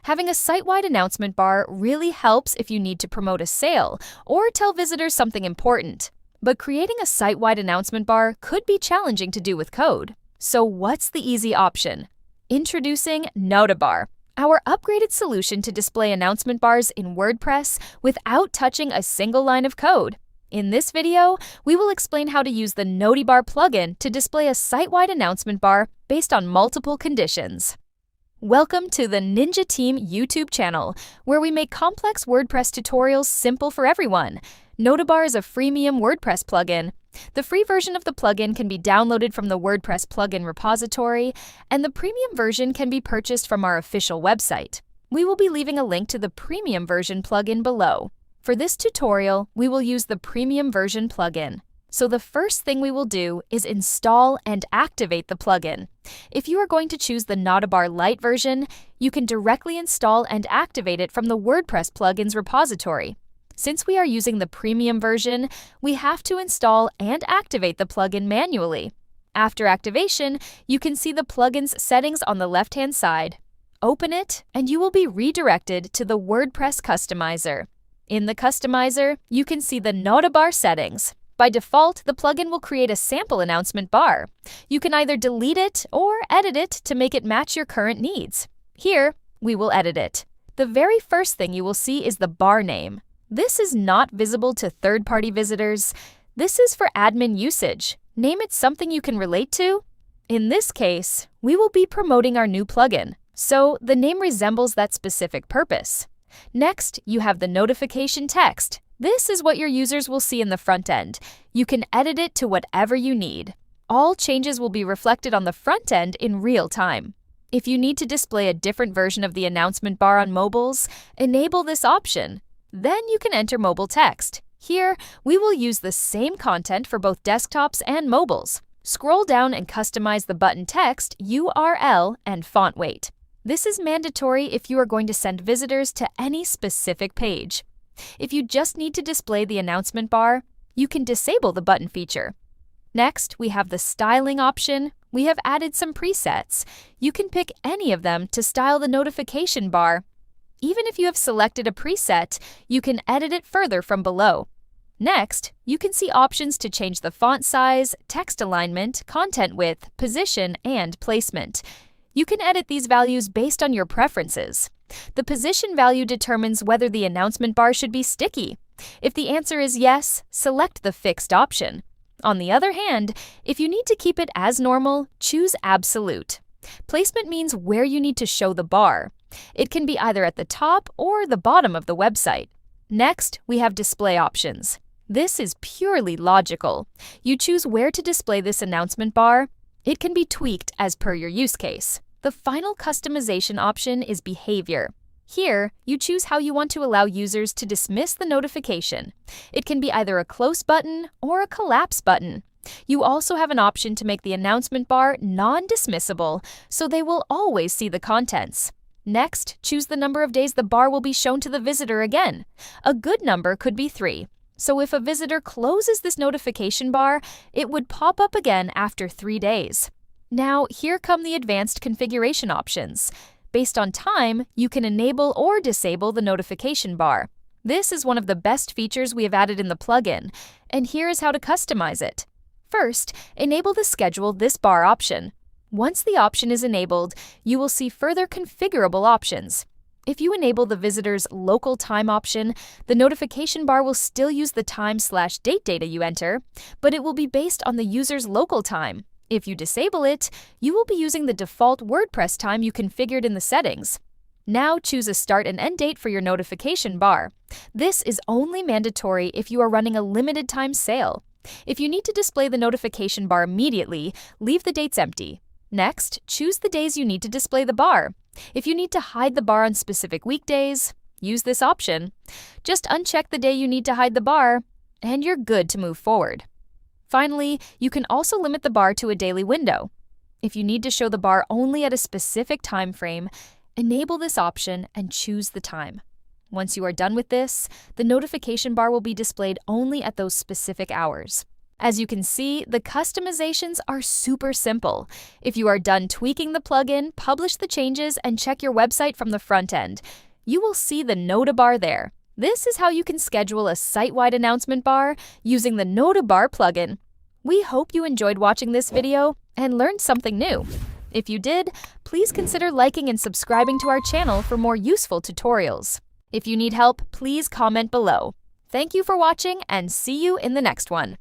Having a site-wide announcement bar really helps if you need to promote a sale or tell visitors something important. But creating a site-wide announcement bar could be challenging to do with code. So what's the easy option? Introducing Notibar, our upgraded solution to display announcement bars in WordPress without touching a single line of code. In this video, we will explain how to use the Notibar plugin to display a site-wide announcement bar based on multiple conditions. Welcome to the Ninja Team YouTube channel, where we make complex WordPress tutorials simple for everyone. Notibar is a freemium WordPress plugin. The free version of the plugin can be downloaded from the WordPress plugin repository, and the premium version can be purchased from our official website. We will be leaving a link to the premium version plugin below. For this tutorial, we will use the premium version plugin. So the first thing we will do is install and activate the plugin. If you are going to choose the Notibar Lite version, you can directly install and activate it from the WordPress plugins repository. Since we are using the premium version, we have to install and activate the plugin manually. After activation, you can see the plugin's settings on the left-hand side. Open it, and you will be redirected to the WordPress customizer. In the customizer, you can see the Notibar settings. By default, the plugin will create a sample announcement bar. You can either delete it or edit it to make it match your current needs. Here, we will edit it. The very first thing you will see is the bar name. This is not visible to third-party visitors. This is for admin usage. Name it something you can relate to. In this case, we will be promoting our new plugin, so the name resembles that specific purpose. Next, you have the notification text. This is what your users will see in the front end. You can edit it to whatever you need. All changes will be reflected on the front end in real time. If you need to display a different version of the announcement bar on mobiles, enable this option. Then you can enter mobile text. Here, we will use the same content for both desktops and mobiles. Scroll down and customize the button text, URL, and font weight. This is mandatory if you are going to send visitors to any specific page. If you just need to display the announcement bar, you can disable the button feature. Next, we have the styling option. We have added some presets. You can pick any of them to style the notification bar. Even if you have selected a preset, you can edit it further from below. Next, you can see options to change the font size, text alignment, content width, position, and placement. You can edit these values based on your preferences. The position value determines whether the announcement bar should be sticky. If the answer is yes, select the fixed option. On the other hand, if you need to keep it as normal, choose absolute. Placement means where you need to show the bar. It can be either at the top or the bottom of the website. Next, we have display options. This is purely logical. You choose where to display this announcement bar. It can be tweaked as per your use case. The final customization option is behavior. Here, you choose how you want to allow users to dismiss the notification. It can be either a close button or a collapse button. You also have an option to make the announcement bar non-dismissible, so they will always see the contents. Next, choose the number of days the bar will be shown to the visitor again. A good number could be 3. So if a visitor closes this notification bar, it would pop up again after 3 days. Now, here come the advanced configuration options. Based on time, you can enable or disable the notification bar. This is one of the best features we have added in the plugin, and here is how to customize it. First, enable the Schedule this bar option. Once the option is enabled, you will see further configurable options. If you enable the visitor's local time option, the notification bar will still use the time/date data you enter, but it will be based on the user's local time. If you disable it, you will be using the default WordPress time you configured in the settings. Now choose a start and end date for your notification bar. This is only mandatory if you are running a limited time sale. If you need to display the notification bar immediately, leave the dates empty. Next, choose the days you need to display the bar. If you need to hide the bar on specific weekdays, use this option. Just uncheck the day you need to hide the bar, and you're good to move forward. Finally, you can also limit the bar to a daily window. If you need to show the bar only at a specific time frame, enable this option and choose the time. Once you are done with this, the notification bar will be displayed only at those specific hours. As you can see, the customizations are super simple. If you are done tweaking the plugin, publish the changes and check your website from the front end. You will see the Notibar there. This is how you can schedule a site-wide announcement bar using the Notibar plugin. We hope you enjoyed watching this video and learned something new. If you did, please consider liking and subscribing to our channel for more useful tutorials. If you need help, please comment below. Thank you for watching and see you in the next one.